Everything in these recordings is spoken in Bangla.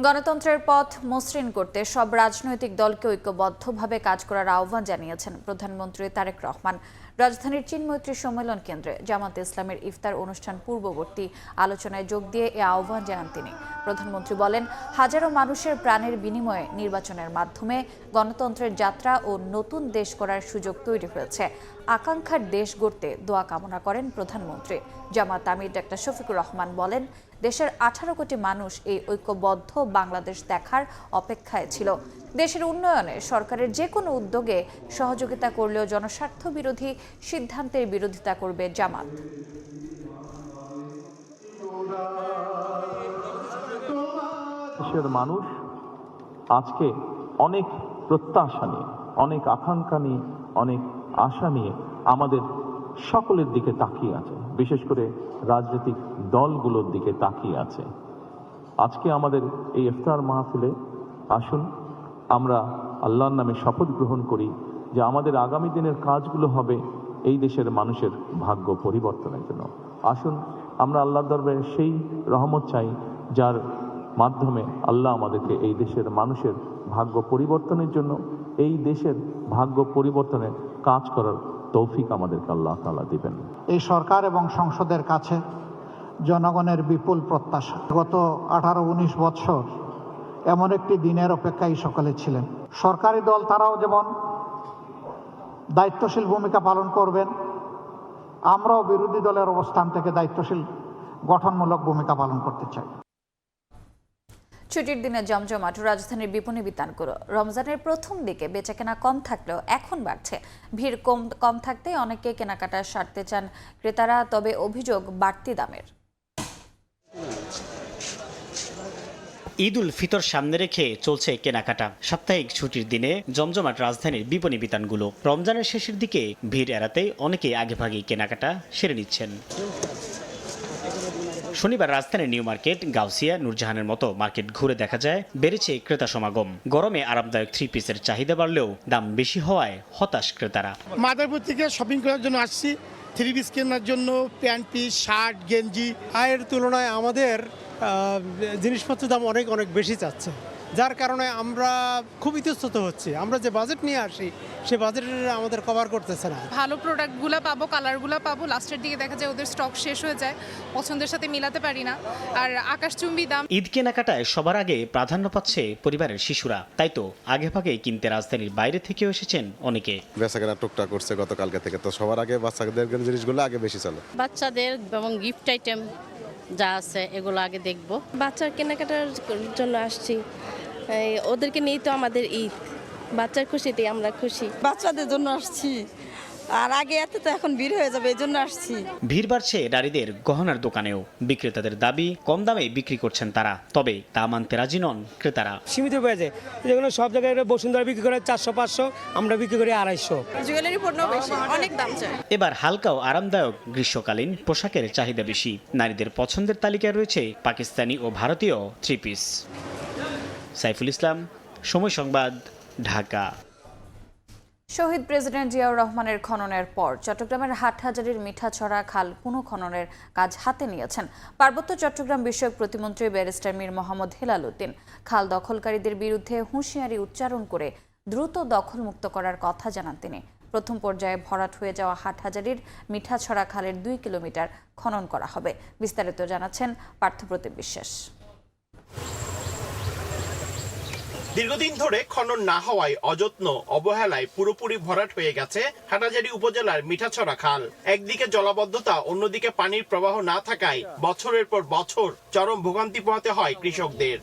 গণতন্ত্রের পথ মসৃণ করতে সব রাজনৈতিক দলকে ঐক্যবদ্ধভাবে কাজ করার আহ্বান জানিয়েছেন প্রধানমন্ত্রী তারেক রহমান। রাজধানীর চিন্মৈত্রী সম্মেলন কেন্দ্রে জামাতে ইসলামের ইফতার অনুষ্ঠান পূর্ববর্তী আলোচনায় যোগ দিয়ে এ আহ্বান জানান তিনি। প্রধানমন্ত্রী বলেন, হাজারো মানুষের প্রাণের বিনিময়ে নির্বাচনের মাধ্যমে গণতন্ত্রের যাত্রা ও নতুন দেশ গড়ার সুযোগ তৈরি হয়েছে। আকাঙ্ক্ষার দেশ গড়তে দোয়া কামনা করেন প্রধানমন্ত্রী। জামাত আমির ডা শফিকুর রহমান বলেন, দেশের 18 কোটি মানুষ এই ঐক্যবদ্ধ বাংলাদেশ দেখার অপেক্ষায় ছিল। দেশের উন্নয়নে সরকারের যে কোনো উদ্যোগে সহযোগিতা করলেও জনস্বার্থ বিরোধী সিদ্ধান্তের বিরোধিতা করবে জামাত। দেশের মানুষ আজকে অনেক প্রত্যাশা নিয়ে, অনেক আকাঙ্ক্ষা নিয়ে, অনেক আশা নিয়ে আমাদের সকলের দিকে তাকিয়ে আছে, বিশেষ করে রাজনৈতিক দলগুলোর দিকে তাকিয়ে আছে। আজকে আমাদের এই ইফতার মাহফিলে আসুন আমরা আল্লাহর নামে শপথ গ্রহণ করি যে আমাদের আগামী দিনের কাজগুলো হবে এই দেশের মানুষের ভাগ্য পরিবর্তনের জন্য। আসুন আমরা আল্লাহর দরবারে সেই রহমত চাই যার মাধ্যমে আল্লাহ আমাদেরকে এই দেশের মানুষের ভাগ্য পরিবর্তনের জন্য, এই দেশের ভাগ্য পরিবর্তনে কাজ করার তৌফিক আমাদেরকে আল্লাহ তাআলা দিবেন। এই সরকার এবং সংসদের কাছে জনগণের বিপুল প্রত্যাশা। গত 18-19 বছর এমন একটি দিনের অপেক্ষায় সকলে ছিলেন। সরকারি দল তারাও যেমন দায়িত্বশীল ভূমিকা পালন করবেন, আমরাও বিরোধী দলের অবস্থান থেকে দায়িত্বশীল গঠনমূলক ভূমিকা পালন করতে চাই। ছুটির দিনে জমজমাট রাজধানীর বিপণী বিতানগুলো। রমজানের প্রথম দিকে বেচাকেনা কম থাকলেও এখন বাড়ছে। ভিড় কম থাকতেই অনেকে কেনাকাটা সারতে চান ক্রেতারা, তবে অভিযোগ বাড়তি দামের। ঈদ উল ফিতর সামনে রেখে চলছে কেনাকাটা। সাপ্তাহিক ছুটির দিনে জমজমাট রাজধানীর বিপণী বিতানগুলো। রমজানের শেষের দিকে ভিড় এড়াতেই অনেকেই আগেভাগেই কেনাকাটা সেরে নিচ্ছেন। শনিবার রাজধানীর নিউ মার্কেট, গাউসিয়া, নূরজাহানের মতো মার্কেট ঘুরে দেখা যায় বেড়েছে ক্রেতা সমাগম। গরমে আরামদায়ক 3 পিসের চাহিদা বাড়লেও দাম বেশি হওয়ায় হতাশ ক্রেতারা। মাদারপুর থেকে শপিং করার জন্য আসছি, 3 পিস কেনার জন্য, প্যান্ট পিস, শার্ট, গেঞ্জি। আয়ের তুলনায় আমাদের জিনিসপত্রের দাম অনেক বেশি চাচ্ছে, যার কারণে আমরা খুব ইতস্তত হচ্ছি। আমরা যে বাজেট নিয়ে আসি সে বাজেট আমাদের কভার করতেছে না। ভালো প্রোডাক্টগুলো পাবো, কালারগুলো পাবো, লাস্টের দিকে দেখা যায় ওদের স্টক শেষ হয়ে যায়, পছন্দের সাথে মিলাতে পারি না, আর আকাশচুম্বী দাম। ঈদ কেনাকাটায় সবার আগে প্রাধান্য পাচ্ছে পরিবারের শিশুরা, তাই তো আগেভাগেই কিনতে রাজধানীর বাইরে থেকেও এসেছেন অনেকে। বেচাকেনা টুকটাক করছে গতকালকে থেকে, তো সবার আগে বাচ্চাদের জিনিসগুলো আগে বেশি চলে। বাচ্চাদের এবং গিফট আইটেম যা আছে এগুলো আগে দেখবো। বাচ্চার কেনাকাটার জন্য আসছি, ওদেরকে নিয়েই তো আমাদের ঈদ। বাচ্চার খুশিতেই আমরা খুশি। বাচ্চাদের জন্য আসছি, আর আগে এত তো এখন ভিড় হয়ে যাবে, এই জন্য আসছি। ভিড় বাড়ছে নারীদের গহনার দোকানেও। বিক্রেতাদের দাবি কম দামে বিক্রি করছেন তারা, তবে তা মানতে রাজি নন ক্রেতারা। সীমিত হয়েছে, যেগুলো সব জায়গায় বসুন্ধরা বিক্রি করে 400-500, আমরা বিক্রি করি 250। জুয়েলারি পণ্য বেশি, অনেক দাম চায়। এবার হালকা ও আরামদায়ক গ্রীষ্মকালীন পোশাকের চাহিদা বেশি। নারীদের পছন্দের তালিকায় রয়েছে পাকিস্তানি ও ভারতীয় 3 পিস। সাইফুল ইসলাম, সময় সংবাদ, ঢাকা। শহীদ প্রেসিডেন্ট জিয়াউর রহমানের খননের পর চট্টগ্রামের হাটহাজারীর মিঠাছড়া খাল পুনঃখননের কাজ হাতে নিয়েছেন পার্বত্য চট্টগ্রাম বিষয়ক প্রতিমন্ত্রী ব্যারিস্টার মীর মোহাম্মদ হেলাল উদ্দিন। খাল দখলকারীদের বিরুদ্ধে হুঁশিয়ারি উচ্চারণ করে দ্রুত দখলমুক্ত করার কথা জানান তিনি। প্রথম পর্যায়ে ভরাট হয়ে যাওয়া হাটহাজারীর মিঠাছড়া খালের 2 কিলোমিটার খনন করা হবে। বিস্তারিত জানাচ্ছেন পার্থপ্রতিম বিশ্বাস। দীর্ঘদিন ধরে খনন না হওয়ায় অযত্ন অবহেলায় পুরোপুরি ভরাট হয়ে গেছে হাটহাজারী উপজেলার মিঠাছড়া খাল। একদিকে জলাবদ্ধতা, অন্যদিকে পানির প্রবাহ না থাকায় বছরের পর বছর চরম ভোগান্তি পোহাতে হয় কৃষকদের।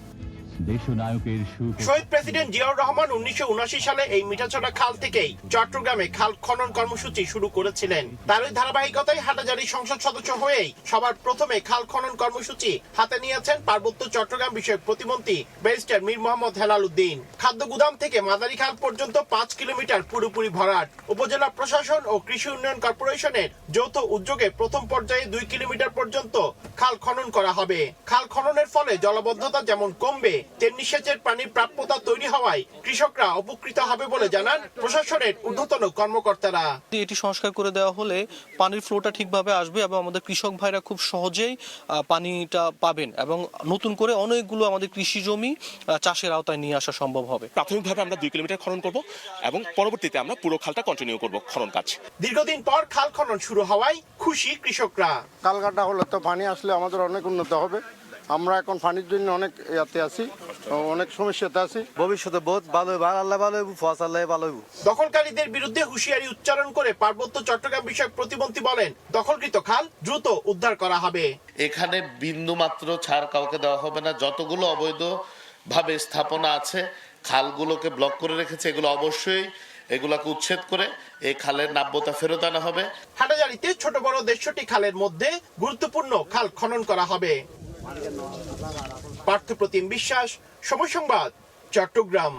শহীদ প্রেসিডেন্ট জিয়াউর রহমান 1979 সালে এই মিঠাছড়া খাল থেকেই চট্টগ্রামে খাল খনন কর্মসূচি শুরু করেছিলেন। তারই ধারাবাহিকতায় হাটহাজারী সংসদ সদস্য হয়েই সবার প্রথমে খাল খনন কর্মসূচি হাতে নিয়েছেন পার্বত্য চট্টগ্রাম বিষয়ক প্রতিমন্ত্রী ব্যারিস্টার মীর মোহাম্মদ হেলাল উদ্দিন। খাদ্য গুদাম থেকে মাদারী খাল পর্যন্ত 5 কিলোমিটার পুরোপুরি ভরাট। উপজেলা প্রশাসন ও কৃষি উন্নয়ন কর্পোরেশনের যৌথ উদ্যোগে প্রথম পর্যায়ে 2 কিলোমিটার পর্যন্ত খাল খনন করা হবে। খাল খননের ফলে জলাবদ্ধতা যেমন কমবে, তেমনি সেচের পানির প্রাপ্যতা তৈরি হওয়ায় কৃষকরা উপকৃত হবে বলে জানান প্রশাসনের ঊর্ধ্বতন কর্মকর্তারা। এটি সংস্কার করে দেওয়া হলে পানির ফ্লোটা ঠিকভাবে আসবে এবং আমাদের কৃষক ভাইরা খুব সহজেই পানিটা পাবেন এবং নতুন করে অনেকগুলো আমাদের কৃষি জমি চাষের আওতায় নিয়ে আসা সম্ভব হবে। প্রাথমিকভাবে আমরা 2 কিলোমিটার খনন করব এবং পরবর্তীতে আমরা পুরো খালটা কন্টিনিউ করব খনন কাজ। দীর্ঘদিন পর খাল খনন শুরু হওয়ায় খুশি কৃষকরা। কাল কাটা হলে তো পানি আসলে আমাদের অনেক উন্নত হবে। আমরা এখন পানির জন্য অনেক ইয়াতে আছি, অনেক সমস্যাতে আছি। ভবিষ্যতে বহুত ভালো হবে, আল্লাহ ভালো হবে, ফসল ভালো হবে। দখলকারীদের বিরুদ্ধে হুঁশিয়ারি উচ্চারণ করে পার্বত্য চট্টগ্রাম বিষয়ক প্রতিমন্ত্রী বলেন, দখলকৃত খাল দ্রুত উদ্ধার করা হবে। এখানে বিন্দু মাত্র ছাড় কাউকে দেওয়া হবে না। যতগুলো অবৈধ ভাবে স্থাপনা আছে, খালগুলোকে ব্লক করে রেখেছে, এগুলো অবশ্যই এগুলাকে উচ্ছেদ করে এই খালের নাব্যতা ফেরত আনা হবে। হাটাজারিতে ছোট বড় 150টি খালের মধ্যে গুরুত্বপূর্ণ খাল খনন করা হবে। পার্থপ্রতিম বিশ্বাস, সময় সংবাদ, চট্টগ্রাম।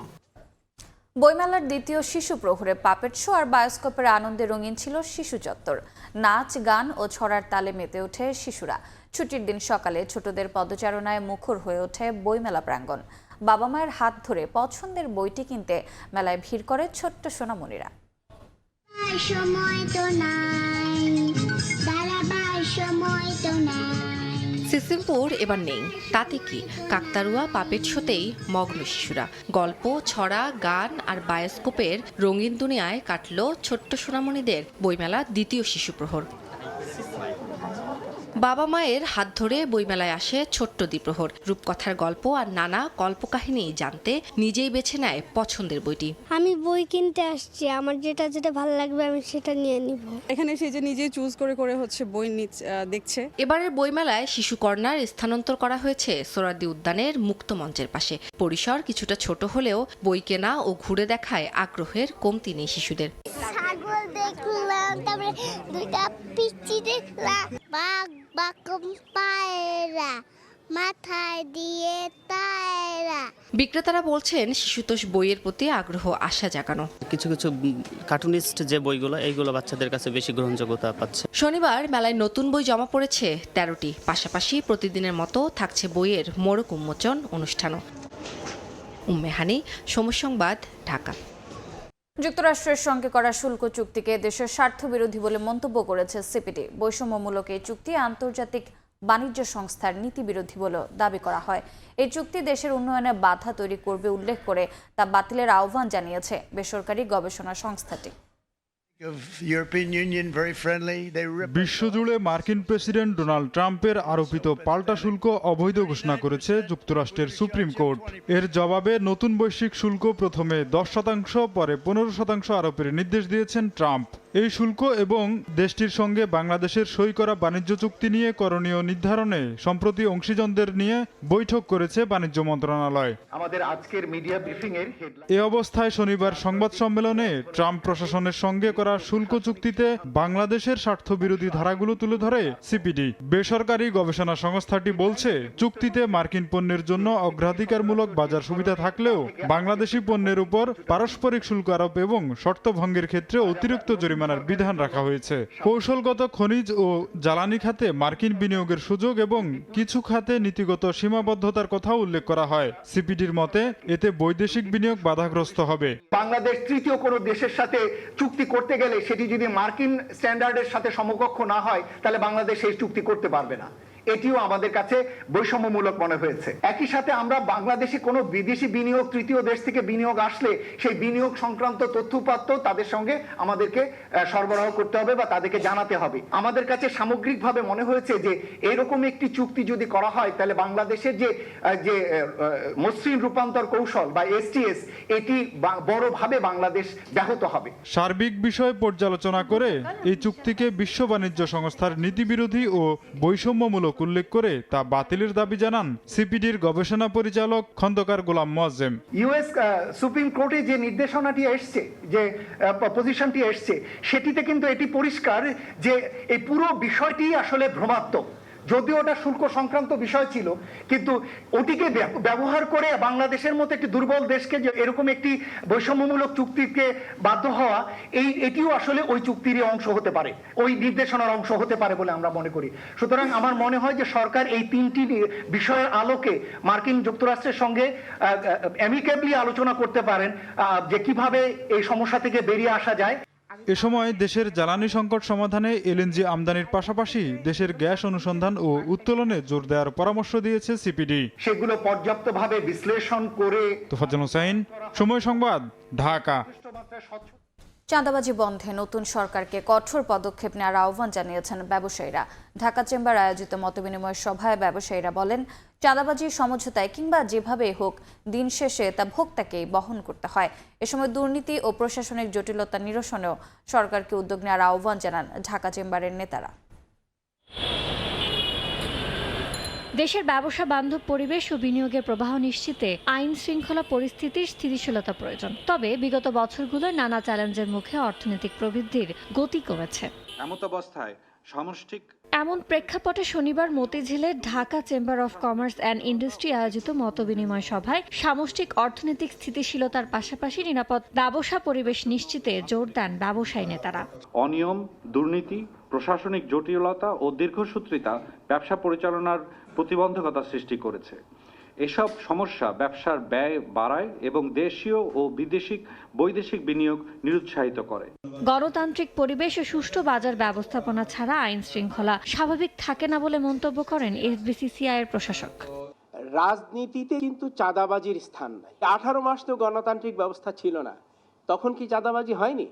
বইমেলার দ্বিতীয় শিশু প্রহরে পাপেট শো আর বায়োস্কোপের আনন্দে রঙিন ছিল শিশু চত্বর। নাচ, গান ও ছড়ার তালে মেতে ওঠে শিশুরা। ছুটির দিন সকালে ছোটদের পদচারণায় মুখর হয়ে ওঠে বইমেলা প্রাঙ্গণ। বাবা মায়ের হাত ধরে পছন্দের বইটি কিনতে মেলায় ভিড় করে ছোট্ট সোনামণিরা। সিসিমপুর এবার নেই, তাতে কি? কাকতারুয়া পাপেট শোতেই মগ্ন শিশুরা। গল্প, ছড়া, গান আর বায়োস্কোপের রঙিন দুনিয়ায় কাটল ছোট্ট সোনামণিদের বইমেলা দ্বিতীয় শিশু প্রহর। বাবা মায়ের হাত ধরে বইমেলায় আসে ছোট্ট দ্বিপ্রহর। রূপকথার গল্প আর নানা কল্পকাহিনী জানতে নিজেই বেছে নেয় পছন্দের বইটি। আমি বই কিনতে আসছি, আমার যেটা যেটা ভালো লাগবে আমি সেটা নিয়ে নিব। এখানে সে যে নিজে চুজ করে করে হচ্ছে বই দেখছে। এবারের বইমেলায় শিশু কর্নার স্থানান্তর করা হয়েছে সোহরাওয়ার্দী উদ্যানের মুক্ত মঞ্চের পাশে। পরিসর কিছুটা ছোট হলেও বই কেনা ও ঘুরে দেখায় আগ্রহের কমতি নেই শিশুদের। ছাগল দেখলাম, তারপরে দুইটা পিচ্চি দেখলাম, বাঘ, পায়রা, মাথায় দিয়ে তায়রা। বিক্রেতারা বলছেন শিশুতোষ বইয়ের প্রতি আগ্রহ আশা জাগানো। কিছু কিছু কার্টুনিস্ট যে বইগুলো, এইগুলো বাচ্চাদের কাছে বেশি গ্রহণযোগ্যতা পাচ্ছে। শনিবার মেলায় নতুন বই জমা পড়েছে 13টি। পাশাপাশি প্রতিদিনের মতো থাকছে বইয়ের মোড়ক উন্মোচন অনুষ্ঠানও। উম্মেহানি, সময় সংবাদ, ঢাকা। যুক্তরাষ্ট্রের সঙ্গে করা শুল্ক চুক্তিকে দেশের স্বার্থবিরোধী বলে মন্তব্য করেছে সিপিডি। বৈষম্যমূলক এই চুক্তি আন্তর্জাতিক বাণিজ্য সংস্থার নীতিবিরোধী বলে দাবি করা হয়। এই চুক্তি দেশের উন্নয়নে বাধা তৈরি করবে উল্লেখ করে তা বাতিলের আহ্বান জানিয়েছে বেসরকারি গবেষণা সংস্থাটি। বিশ্বজুড়ে মার্কিন প্রেসিডেন্ট ডোনাল্ড ট্রাম্পের আরোপিত পাল্টা শুল্ক অবৈধ ঘোষণা করেছে যুক্তরাষ্ট্রের সুপ্রিম কোর্ট। এর জবাবে নতুন বৈশ্বিক শুল্ক প্রথমে 10%, পরে 15% আরোপের নির্দেশ দিয়েছেন ট্রাম্প। এই শুল্ক এবং দেশটির সঙ্গে বাংলাদেশের সই করা বাণিজ্য চুক্তি নিয়ে করণীয় নির্ধারণে সম্প্রতি অংশীজনদের নিয়ে বৈঠক করেছে বাণিজ্য মন্ত্রণালয়। আমাদের আজকের মিডিয়া ব্রিফিং এর এ অবস্থায় শনিবার সংবাদ সম্মেলনে ট্রাম্প প্রশাসনের সঙ্গে করা শুল্ক চুক্তিতে বাংলাদেশের স্বার্থবিরোধী ধারাগুলো তুলে ধরে সিপিডি। বেসরকারি গবেষণা সংস্থাটি বলছে, চুক্তিতে মার্কিন পণ্যের জন্য অগ্রাধিকারমূলক বাজার সুবিধা থাকলেও বাংলাদেশি পণ্যের উপর পারস্পরিক শুল্ক আরোপ এবং শর্ত ভঙ্গের ক্ষেত্রে অতিরিক্ত জরিমানার বিধান রাখা হয়েছে। কৌশলগত খনিজ ও জ্বালানি খাতে মার্কিন বিনিয়োগের সুযোগ এবং কিছু খাতে নীতিগত সীমাবদ্ধতার কথা উল্লেখ করা হয়। সিপিডির মতে এতে বৈদেশিক বিনিয়োগ বাধাগ্রস্ত হবে। বাংলাদেশ তৃতীয় কোনো দেশের সাথে চুক্তি করতে গেলে সেটি যদি মার্কিন স্ট্যান্ডার্ডের সাথে সমকক্ষ না হয়, তাহলে বাংলাদেশ সেই চুক্তি করতে পারবে না। এটিও আমাদের কাছে বৈষম্যমূলক মনে হয়েছে। একই সাথে আমরা বাংলাদেশে কোনো বিদেশি বিনিয়োগ, তৃতীয় দেশ থেকে বিনিয়োগ আসলে সেই বিনিয়োগ সংক্রান্ত তথ্যপাত্র তাদের সঙ্গে আমাদেরকে সরবরাহ করতে হবে বা তাদেরকে জানাতে হবে। আমাদের কাছে সামগ্রিকভাবে মনে হয়েছে যে এরকম একটি চুক্তি যদি করা হয়, তাহলে বাংলাদেশের যে মসৃণ রূপান্তর কৌশল বা এসটিএস, এটি বড়ভাবে বাংলাদেশ ব্যাহত হবে। সার্বিক বিষয় পর্যালোচনা করে এই চুক্তিকে বিশ্ব বাণিজ্য সংস্থার নীতিবিরোধী ও বৈষম্যমূলক উল্লেখ করে তা বাতিলের দাবি জানান সিপিডির গবেষণা পরিচালক খন্দকার গোলাম মোয়াজ্জেম। ইউএস সুপ্রিম কোর্টে যে নির্দেশনাটি এসছে, যে পজিশনটি এসছে, সেটিতে কিন্তু এটি পরিষ্কার যে এই পুরো বিষয়টি আসলে ভ্রমাত্মক। যদিও ওটা শুল্ক সংক্রান্ত বিষয় ছিল, কিন্তু ওটিকে ব্যবহার করে বাংলাদেশের মতো একটি দুর্বল দেশকে যে এরকম একটি বৈষম্যমূলক চুক্তিকে বাধ্য হওয়া, এটিও আসলে ওই চুক্তিরই অংশ হতে পারে, ওই নির্দেশনার অংশ হতে পারে বলে আমরা মনে করি। সুতরাং আমার মনে হয় যে সরকার এই 3টি বিষয়ের আলোকে মার্কিন যুক্তরাষ্ট্রের সঙ্গে অ্যামিকেবলি আলোচনা করতে পারেন যে কিভাবে এই সমস্যা থেকে বেরিয়ে আসা যায়। এ সময় দেশের জ্বালানি সংকট সমাধানে এলএনজি আমদানির পাশাপাশি দেশের গ্যাস অনুসন্ধান ও উত্তোলনে জোর দেওয়ার পরামর্শ দিয়েছে সিপিডি। সেগুলো পর্যাপ্তভাবে বিশ্লেষণ করে। তোফাজ্জল হোসেন, সময় সংবাদ, ঢাকা। চাঁদাবাজি বন্ধে নতুন সরকারকে কঠোর পদক্ষেপ নেওয়ার আহ্বান জানিয়েছেন ব্যবসায়ীরা। ঢাকা চেম্বার আয়োজিত মতবিনিময় সভায় ব্যবসায়ীরা বলেন, চাঁদাবাজি সমঝোতায় কিংবা যেভাবে হোক দিন শেষে তা ভোক্তাকেই বহন করতে হয়। এ সময় দুর্নীতি ও প্রশাসনিক জটিলতা নিরসনেও সরকারকে উদ্যোগ নেওয়ার আহ্বান জানান ঢাকা চেম্বারের নেতারা। দেশের ব্যবসা বান্ধব পরিবেশ ও বিনিয়োগের প্রবাহ নিশ্চিতে আইন শৃঙ্খলা পরিস্থিতির স্থিতিশীলতা প্রয়োজন। তবে বিগত বছরগুলোয় নানা চ্যালেঞ্জের মুখে অর্থনৈতিক প্রবৃদ্ধির গতি কমেছে। এমন প্রেক্ষাপটে শনিবার মতিঝিলে Dhaka chamber of commerce and industry আয়োজিত মতবিনিময় সভায় সামষ্টিক অর্থনৈতিক স্থিতিশীলতার পাশাপাশি নিরাপদ ব্যবসা পরিবেশ নিশ্চিতে জোর দেন ব্যবসায়ী নেতারা। অনিয়ম, দুর্নীতি, প্রশাসনিক জটিলতা ও দীর্ঘসূত্রিতা ব্যবসা পরিচালনার প্রতিবন্ধকতা সৃষ্টি করেছে। এসব সমস্যা ব্যবসার ব্যয় বাড়ায় এবং দেশীয় ও বৈদেশিক বিনিয়োগ নিরুৎসাহিত করে। গণতান্ত্রিক পরিবেশ ও সুষ্ঠু বাজার ব্যবস্থাপনা ছাড়া আইন শৃঙ্খলা স্বাভাবিক থাকে না বলে মন্তব্য করেন এফবিসিসিআই এর প্রশাসক। রাজনীতিতে কিন্তু চাঁদাবাজির স্থান নাই। 18 মাস তো গণতান্ত্রিক ব্যবস্থা ছিল না, তখন কি চাঁদাবাজি হয়নি?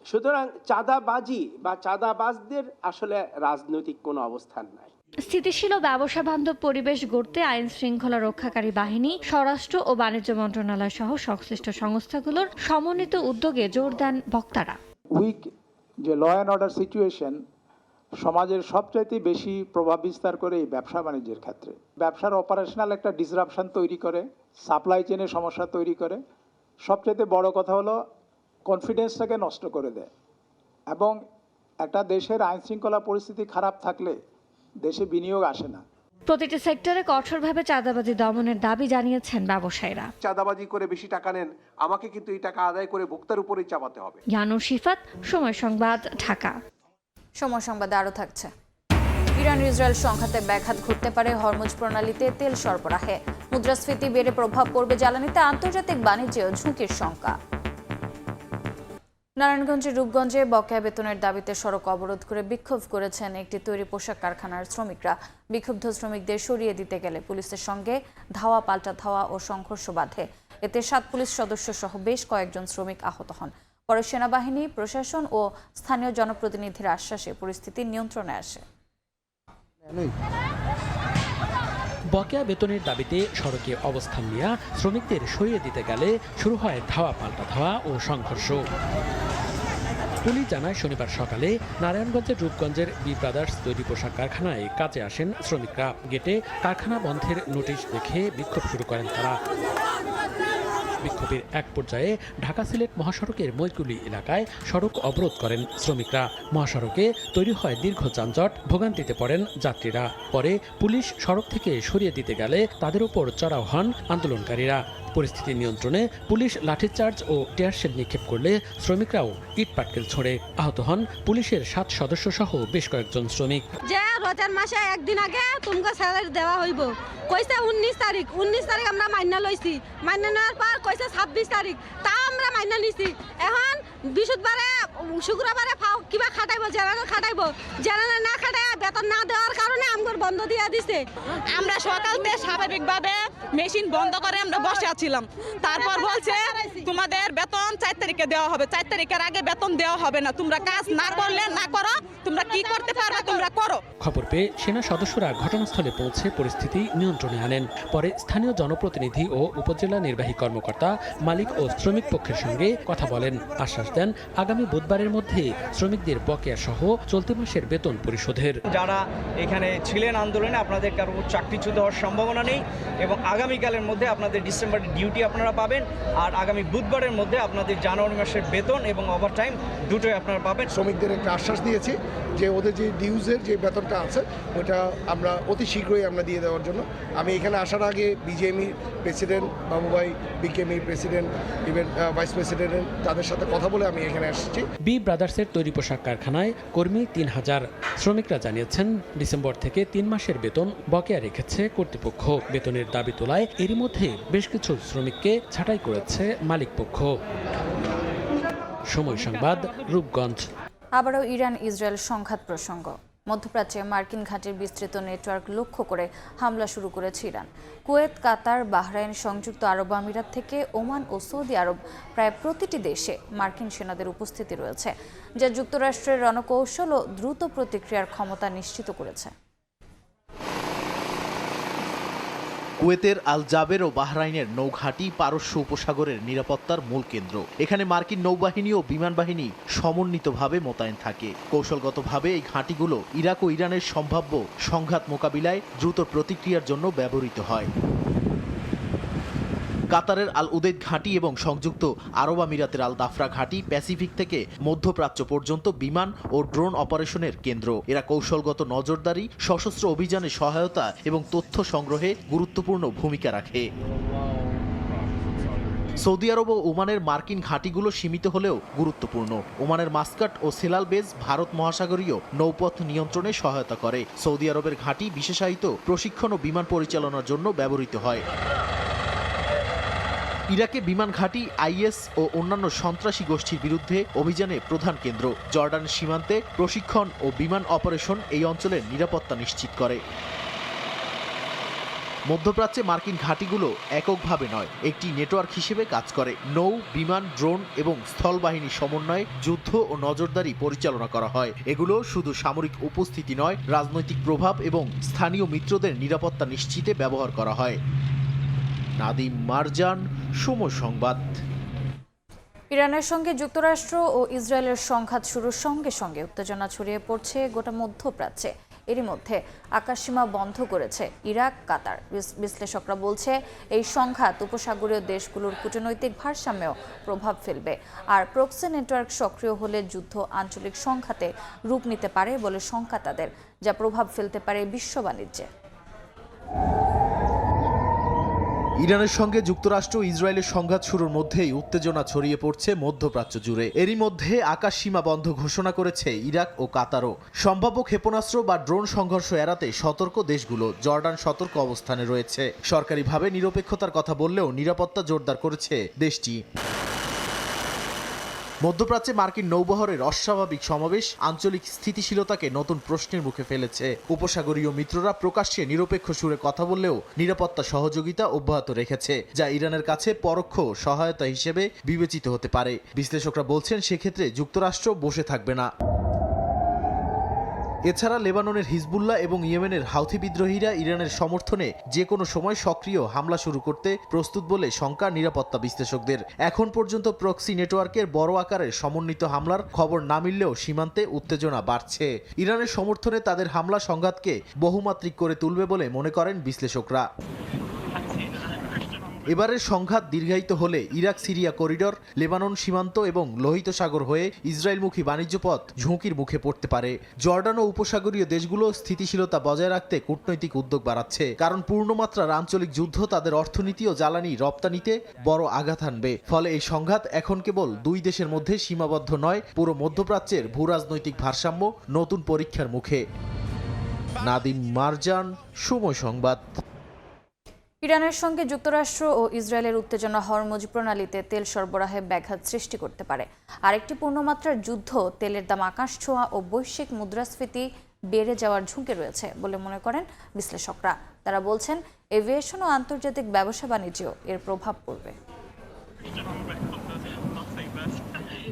সুতরাং চাঁদাবাজি বা চাঁদাবাজদের আসলে রাজনৈতিক কোনো অবস্থান নাই। স্থিতিশীল ব্যবসা বান্ধব পরিবেশ গড়তে আইন শৃঙ্খলা রক্ষাকারী বাহিনী, স্বরাষ্ট্র ও বাণিজ্য মন্ত্রণালয় সহ সংশ্লিষ্ট সংস্থাগুলোর সমন্বিত উদ্যোগে জোর দেন বক্তারা। উইক যে ল অ্যান্ড অর্ডার সিচুয়েশন সমাজের সবচাইতে বেশি প্রভাব বিস্তার করে এই ব্যবসা বাণিজ্যের ক্ষেত্রে। ব্যবসার অপারেশনাল একটা ডিসরাপশন তৈরি করে, সাপ্লাই চেনের সমস্যা তৈরি করে, সবচাইতে বড় কথা হলো কনফিডেন্সটাকে নষ্ট করে দেয়। এবং একটা দেশের আইন শৃঙ্খলা পরিস্থিতি খারাপ থাকলে দেশে বিনিয়োগ আসে না। প্রতিটি সেক্টরে কঠোরভাবে চাঁদাবাজি দমনের দাবি জানিয়েছেন ব্যবসায়ীরা। চাঁদাবাজি করে বেশি টাকা নেন, আমাকে কিন্তু এই টাকা আদায় করে ভোক্তার উপরেই চাপাতে হবে। ইয়ানুর শিফাত, সময় সংবাদ, ঢাকা। সময় সংবাদে আরও থাকছে, ইরান ইসরায়েল সংঘাতে ব্যাঘাত ঘটতে পারে হরমুজ প্রণালীতে তেল সরবরাহে। মুদ্রাস্ফীতি বেড়ে প্রভাব পড়বে জ্বালানিতে, আন্তর্জাতিক বাণিজ্যেও ঝুঁকির শঙ্কা। নারায়ণগঞ্জের রূপগঞ্জে বকেয়া বেতনের দাবিতে সড়ক অবরোধ করে বিক্ষোভ করেছেন একটি তৈরি পোশাক কারখানার শ্রমিকরা। বিক্ষুব্ধ শ্রমিকদের সরিয়ে দিতে গেলে পুলিশের সঙ্গে ধাওয়া পাল্টা ধাওয়া ও সংঘর্ষ বাধে। এতে 7 পুলিশ সদস্য সহ বেশ কয়েকজন শ্রমিক আহত হন। পরে সেনাবাহিনী, প্রশাসন ও স্থানীয় জনপ্রতিনিধির আশ্বাসে পরিস্থিতি নিয়ন্ত্রণে আসে। বকেয়া বেতনের দাবিতে সড়কে অবস্থান নিয়ে শ্রমিকদের সরিয়ে দিতে গেলে শুরু হয় ধাওয়া পাল্টা ধাওয়া ও সংঘর্ষ। পুলিশ জানায়, শনিবার সকালে নারায়ণগঞ্জের রূপগঞ্জের বি ব্রাদার্স তৈরি পোশাক কারখানায় কাজে আসেন শ্রমিকরা। গেটে কারখানা বন্ধের নোটিশ দেখে বিক্ষোভ শুরু করেন তারা। বিক্ষোভের এক পর্যায়ে ঢাকা সিলেট মহাসড়কের মৈকুলি এলাকায় সড়ক অবরোধ করেন শ্রমিকরা। মহাসড়কে তৈরি হয় দীর্ঘ যানজট, ভোগান্তিতে পড়েন যাত্রীরা। পরে পুলিশ সড়ক থেকে সরিয়ে দিতে গেলে তাদের উপর চড়াও হন আন্দোলনকারীরা। পরিস্থিতি নিয়ন্ত্রণে পুলিশ লাঠিচার্জ ও টিয়ারশেল নিক্ষেপ করলে শ্রমিকরাও ইট পাটকেল ছোড়ে। আহত হন পুলিশের 7 সদস্য সহ বেশ কয়েকজন শ্রমিক। যে রোজার মাসে একদিন আগে তোমাকে স্যালারি দেওয়া হইব, কইছে 19 তারিখ আমরা মাইনা লইছি। মাইনা নেওয়ার পর কইছে 26 তারিখ, তা আমরা মাইনা নিছি। এখন বৃহস্পতিবারে শুক্রবারে কিবা খাটাইবো, জেনারেল খাটাইবো, জেনারেল না খাটায় বেতন না দেওয়ার কারণে আমগর বন্ধ দিয়ে দিছে। আমরা সকালতে স্বাভাবিকভাবে মেশিন বন্ধ করে আমরা বসে আছিলাম। তারপর বলছে তোমাদের বেতন 4 তারিখে দেওয়া হবে, 4 তারিখের আগে বেতন দেওয়া হবে না, তোমরা কাজ না করলে না করো, তোমরা কি করতে পারবে তোমরা করো। খবর পেয়ে সেনা সদস্যরা ঘটনাস্থলে পৌঁছে পরিস্থিতি নিয়ন্ত্রণে আনেন। পরে স্থানীয় জনপ্রতিনিধি ও উপজেলা নির্বাহী কর্মকর্তা, মালিক ও শ্রমিক পক্ষের সঙ্গে কথা বলেন। আশ্বাস দেন আগামী বুধবারের মধ্যে শ্রমিকদের বকেয়া সহ চলতি মাসের বেতন পরিশোধের। যারা এখানে ছিলেন আন্দোলনে, আপনাদের কারো চাকরিচ্যুত হওয়ার সম্ভাবনা নেই এবং আগামীকালের মধ্যে আপনাদের ডিসেম্বরের ডিউটি আপনারা পাবেন, আর আগামী বুধবারের মধ্যে আপনাদের জানুয়ারি মাসের বেতন এবং ওভারটাইম দুটোই আপনারা পাবেন। শ্রমিকদের একটা আশ্বাস দিয়েছি যে ওদের যে ডিউজের যে বেতনটা আছে ওটা আমরা অতি শীঘ্রই আমরা দিয়ে দেওয়ার জন্য। আমি এখানে আসার আগে বিজেএমই president Babubhai, BKME president, even vice president, তাদের সাথে কথা বলে আমি এখানে আসছি। বি ব্রাদার্সের তৈরি পোশাক কারখানায় কর্মী 3000। শ্রমিকরা জানিয়েছেন ডিসেম্বর থেকে 3 মাসের বেতন বকেয়া রেখেছে কর্তৃপক্ষ। বেতনের দাবি তোলায় এরই মধ্যে বেশ কিছু শ্রমিককে ছাঁটাই করেছে মালিকপক্ষ। সময় সংবাদ, রূপগঞ্জ। আবারও ইরান ইসরায়েল সংঘাত প্রসঙ্গ। মধ্যপ্রাচ্যে মার্কিন ঘাঁটির বিস্তৃত নেটওয়ার্ক লক্ষ্য করে হামলা শুরু করেছে ইরান। কুয়েত, কাতার, বাহরাইন, সংযুক্ত আরব আমিরাত থেকে ওমান ও সৌদি আরব প্রায় প্রতিটি দেশে মার্কিন সেনাদের উপস্থিতি রয়েছে, যা যুক্তরাষ্ট্রের রণকৌশল ও দ্রুত প্রতিক্রিয়ার ক্ষমতা নিশ্চিত করেছে। কুয়েতের আল জাবের ও বাহরাইনের নৌঘাঁটি পারস্য উপসাগরের নিরাপত্তার মূল কেন্দ্র। এখানে মার্কিন নৌবাহিনী ও বিমান বাহিনী সমন্বিতভাবে মোতায়েন থাকে। কৌশলগতভাবে এই ঘাঁটিগুলো ইরাক ও ইরানের সম্ভাব্য সংঘাত মোকাবিলায় দ্রুত প্রতিক্রিয়ার জন্য ব্যবহৃত হয়। কাতারের আল উদেদ ঘাঁটি এবং সংযুক্ত আরব আমিরাতের আল দাফরা ঘাঁটি প্যাসিফিক থেকে মধ্যপ্রাচ্য পর্যন্ত বিমান ও ড্রোন অপারেশনের কেন্দ্র। এরা কৌশলগত নজরদারি, সশস্ত্র অভিযানে সহায়তা এবং তথ্য সংগ্রহে গুরুত্বপূর্ণ ভূমিকা রাখে। সৌদি আরব ও ওমানের মার্কিন ঘাঁটিগুলো সীমিত হলেও গুরুত্বপূর্ণ। ওমানের মাস্কাট ও সেলাল বেজ ভারত মহাসাগরীয় নৌপথ নিয়ন্ত্রণে সহায়তা করে। সৌদি আরবের ঘাঁটি বিশেষায়িত প্রশিক্ষণ ও বিমান পরিচালনার জন্য ব্যবহৃত হয়। ইরাকে বিমান ঘাঁটি আইএস ও অন্যান্য সন্ত্রাসী গোষ্ঠীর বিরুদ্ধে অভিযানে প্রধান কেন্দ্র। জর্ডান সীমান্তে প্রশিক্ষণ ও বিমান অপারেশন এই অঞ্চলের নিরাপত্তা নিশ্চিত করে। মধ্যপ্রাচ্যে মার্কিন ঘাঁটিগুলো এককভাবে নয়, একটি নেটওয়ার্ক হিসেবে কাজ করে। নৌ, বিমান, ড্রোন এবং স্থলবাহিনী সমন্বয়ে যুদ্ধ ও নজরদারি পরিচালনা করা হয়। এগুলো শুধু সামরিক উপস্থিতি নয়, রাজনৈতিক প্রভাব এবং স্থানীয় মিত্রদের নিরাপত্তা নিশ্চিতে ব্যবহার করা হয়। নাদিম মারজান, সময় সংবাদ। ইরানের সঙ্গে যুক্তরাষ্ট্র ও ইসরায়েলের সংঘাত শুরুর সঙ্গে সঙ্গে উত্তেজনা ছড়িয়ে পড়ছে গোটা মধ্যপ্রাচ্যে। এরই মধ্যে আকাশসীমা বন্ধ করেছে ইরাক, কাতার। বিশ্লেষকরা বলছে এই সংঘাত উপসাগরীয় দেশগুলোর কূটনৈতিক ভারসাম্যেও প্রভাব ফেলবে। আর প্রক্সি নেটওয়ার্ক সক্রিয় হলে যুদ্ধ আঞ্চলিক সংঘাতে রূপ নিতে পারে বলে শঙ্কা তাদের, যা প্রভাব ফেলতে পারে বিশ্ব বাণিজ্যে। ইরানের সঙ্গে যুক্তরাষ্ট্র ও ইসরায়েলের সংঘাত শুরুর মধ্যেই উত্তেজনা ছড়িয়ে পড়ছে মধ্যপ্রাচ্য জুড়ে। এরই মধ্যে আকাশ সীমা বন্ধ ঘোষণা করেছে ইরাক ও কাতারও। সম্ভাব্য ক্ষেপণাস্ত্র বা ড্রোন সংঘর্ষ এড়াতে সতর্ক দেশগুলো। জর্ডান সতর্ক অবস্থানে রয়েছে। সরকারিভাবে নিরপেক্ষতার কথা বললেও নিরাপত্তা জোরদার করেছে দেশটি। মধ্যপ্রাচ্যে মার্কিন নৌবহরের অস্বাভাবিক সমাবেশ আঞ্চলিক স্থিতিশীলতাকে নতুন প্রশ্নের মুখে ফেলেছে। উপসাগরীয় মিত্ররা প্রকাশ্যে নিরপেক্ষ সুরে কথা বললেও নিরাপত্তা সহযোগিতা অব্যাহত রেখেছে, যা ইরানের কাছে পরোক্ষ সহায়তা হিসেবে বিবেচিত হতে পারে। বিশ্লেষকরা বলছেন সেক্ষেত্রে যুক্তরাষ্ট্র বসে থাকবে না। এছাড়া লেবাননের হিজবুল্লাহ এবং ইয়েমেনের হাউথি বিদ্রোহীরা ইরানের সমর্থনে যে কোনো সময় সক্রিয় হামলা শুরু করতে প্রস্তুত বলে শঙ্কা নিরাপত্তা বিশ্লেষকদের। এখন পর্যন্ত প্রক্সি নেটওয়ার্কের বড় আকারের সমন্বিত হামলার খবর না মিললেও সীমান্তে উত্তেজনা বাড়ছে। ইরানের সমর্থনে তাদের হামলা সংঘাতকে বহুমাত্রিক করে তুলবে বলে মনে করেন বিশ্লেষকরা। এবারের সংঘাত দীর্ঘায়িত হলে ইরাক সিরিয়া করিডর, লেবানন সীমান্ত এবং লোহিত সাগর হয়ে ইসরায়েলমুখী বাণিজ্য পথ ঝুঁকির মুখে পড়তে পারে। জর্ডান ও উপসাগরীয় দেশগুলো স্থিতিশীলতা বজায় রাখতে কূটনৈতিক উদ্যোগ বাড়াচ্ছে, কারণ পূর্ণমাত্রার আঞ্চলিক যুদ্ধ তাদের অর্থনীতি ও জ্বালানি রপ্তানিতে বড় আঘাত আনবে। ফলে এই সংঘাত এখন কেবল দুই দেশের মধ্যে সীমাবদ্ধ নয়, পুরো মধ্যপ্রাচ্যের ভূরাজনৈতিক ভারসাম্য নতুন পরীক্ষার মুখে। নাদিম মারজান, সময় সংবাদ। ইরানের সঙ্গে যুক্তরাষ্ট্র ও ইসরায়েলের উত্তেজনা হরমুজ প্রণালীতে তেল সরবরাহে ব্যাঘাত সৃষ্টি করতে পারে। আরেকটি পূর্ণমাত্রার যুদ্ধ তেলের দাম আকাশ ছোঁয়া ও বৈশ্বিক মুদ্রাস্ফীতি বেড়ে যাওয়ার ঝুঁকি রয়েছে বলে মনে করেন বিশ্লেষকরা। তারা বলছেন এভিয়েশন ও আন্তর্জাতিক ব্যবসা বাণিজ্যেও এর প্রভাব পড়বে।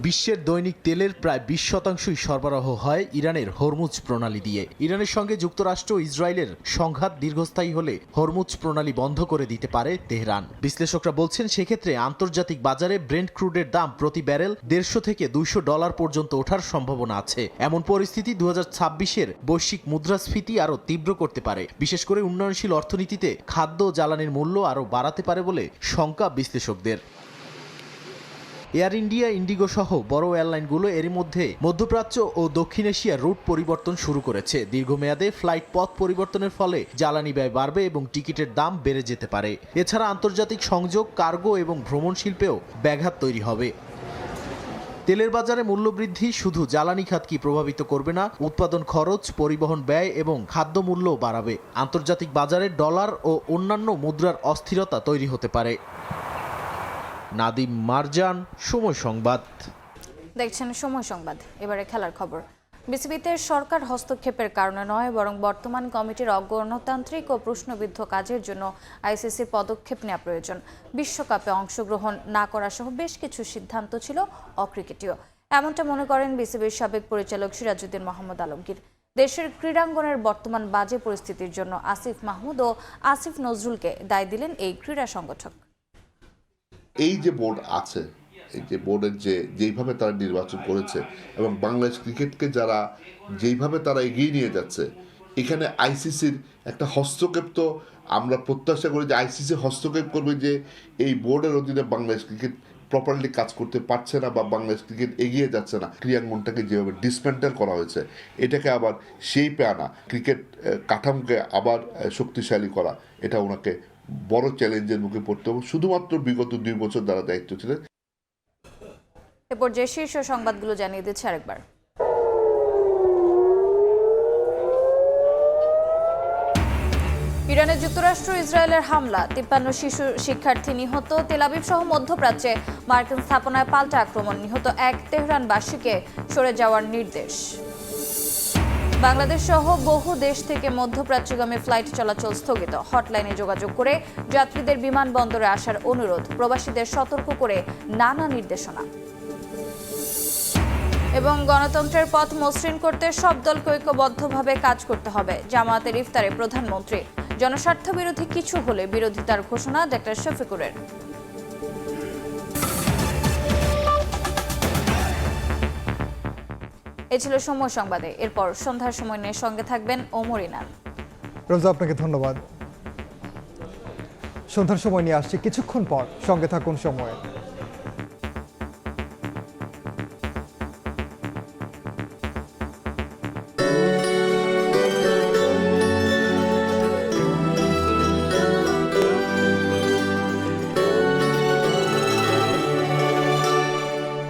বিশ্বের দৈনিক তেলের প্রায় 20% সরবরাহ হয় ইরানের হরমুজ প্রণালী দিয়ে। ইরানের সঙ্গে যুক্তরাষ্ট্র ও ইসরায়েলের সংঘাত দীর্ঘস্থায়ী হলে হরমুজ প্রণালী বন্ধ করে দিতে পারে তেহরান। বিশ্লেষকরা বলছেন সেক্ষেত্রে আন্তর্জাতিক বাজারে ব্রেন্ট ক্রুডের দাম প্রতি ব্যারেল $150 থেকে $200 পর্যন্ত ওঠার সম্ভাবনা আছে। এমন পরিস্থিতি 2026-এর বৈশ্বিক মুদ্রাস্ফীতি আরও তীব্র করতে পারে। বিশেষ করে উন্নয়নশীল অর্থনীতিতে খাদ্য ও জ্বালানির মূল্য আরও বাড়াতে পারে বলে শঙ্কা বিশ্লেষকদের। এয়ার ইন্ডিয়া, ইন্ডিগো সহ বড় এয়ারলাইনগুলো এরই মধ্যে মধ্যপ্রাচ্য ও দক্ষিণ এশিয়ার রুট পরিবর্তন শুরু করেছে। দীর্ঘমেয়াদে ফ্লাইট পথ পরিবর্তনের ফলে জ্বালানি ব্যয় বাড়বে এবং টিকিটের দাম বেড়ে যেতে পারে। এছাড়া আন্তর্জাতিক সংযোগ, কার্গো এবং ভ্রমণ শিল্পেও ব্যাঘাত তৈরি হবে। তেলের বাজারে মূল্যবৃদ্ধি শুধু জ্বালানি খাতকে প্রভাবিত করবে না, উৎপাদন খরচ, পরিবহন ব্যয় এবং খাদ্য মূল্যও বাড়াবে। আন্তর্জাতিক বাজারে ডলার ও অন্যান্য মুদ্রার অস্থিরতা তৈরি হতে পারে। নাদিম মারজান, সময় সংবাদ। দেখছেন সময় সংবাদ। এবারে খেলার খবর। বিসিবিতে সরকার হস্তক্ষেপের কারণে নয়, বরং বর্তমান কমিটির অগণতান্ত্রিক ও প্রশ্নবিদ্ধ কাজের জন্য আইসিসির পদক্ষেপ নেওয়া প্রয়োজন। বিশ্বকাপে অংশগ্রহণ না করা সহ বেশ কিছু সিদ্ধান্ত ছিল অক্রিকেটীয়, এমনটা মনে করেন বিসিবির সাবেক পরিচালক সিরাজউদ্দিন মোহাম্মদ আলমগীর। দেশের ক্রীড়াঙ্গনের বর্তমান বাজে পরিস্থিতির জন্য আসিফ মাহমুদ ও আসিফ নজরুলকে দায় দিলেন এই ক্রীড়া সংগঠক। এই যে বোর্ড আছে, এই যে বোর্ডের যেইভাবে তারা নির্বাচন করেছে এবং বাংলাদেশ ক্রিকেটকে যারা যেইভাবে তারা এগিয়ে নিয়ে যাচ্ছে, এখানে আইসিসির একটা হস্তক্ষেপ তো আমরা প্রত্যাশা করি যে আইসিসি হস্তক্ষেপ করবে যে এই বোর্ডের অধীনে বাংলাদেশ ক্রিকেট প্রপারলি কাজ করতে পারছে না বা বাংলাদেশ ক্রিকেট এগিয়ে যাচ্ছে না। ক্রীড়াঙ্গনটাকে যেভাবে ডিসমেন্টেল করা হয়েছে, এটাকে আবার শেপে আনা, ক্রিকেট কাঠামোকে আবার শক্তিশালী করা, এটা ওনাকে বড় চ্যালেঞ্জের মুখে পড়তে হবে। শুধুমাত্র বিগত 2 বছর দ্বারা দায়িত্ব ছিলেন। এরপর যে শীর্ষ সংবাদগুলো জানিয়ে দিচ্ছে আরেকবার। ইরানে যুক্তরাষ্ট্র ইসরায়েলের হামলা, 53 শিশু শিক্ষার্থী নিহত। তেল আবিব সহ মধ্যপ্রাচ্যে মার্কিন স্থাপনায় পাল্টা আক্রমণ, নিহত 1 তেহরানবাসীকে সরে যাওয়ার নির্দেশ। বাংলাদেশ সহ বহু দেশ থেকে মধ্যপ্রাচ্যগামী ফ্লাইট চলাচল স্থগিত। হটলাইনে যোগাযোগ করে যাত্রীদের বিমানবন্দরে আসার অনুরোধ, প্রবাসীদের সতর্ক করে নানা নির্দেশনা। এবং গণতন্ত্রের পথ মসৃণ করতে সব দলকে ঐক্যবদ্ধভাবে কাজ করতে হবে। জামায়াতের ইফতারে প্রধানমন্ত্রী। জনস্বার্থ বিরোধী কিছু হলে বিরোধিতার ঘোষণা ডক্টর শফিকুরের। এ ছিল সময় সংবাদে। এরপর সন্ধ্যার সময় নিয়ে সঙ্গে থাকবেন ওমর ইনান। রোজা, আপনাকে ধন্যবাদ। সন্ধ্যার সময় নিয়ে আসছি কিছুক্ষণ পর, সঙ্গে থাকুন সময়ে।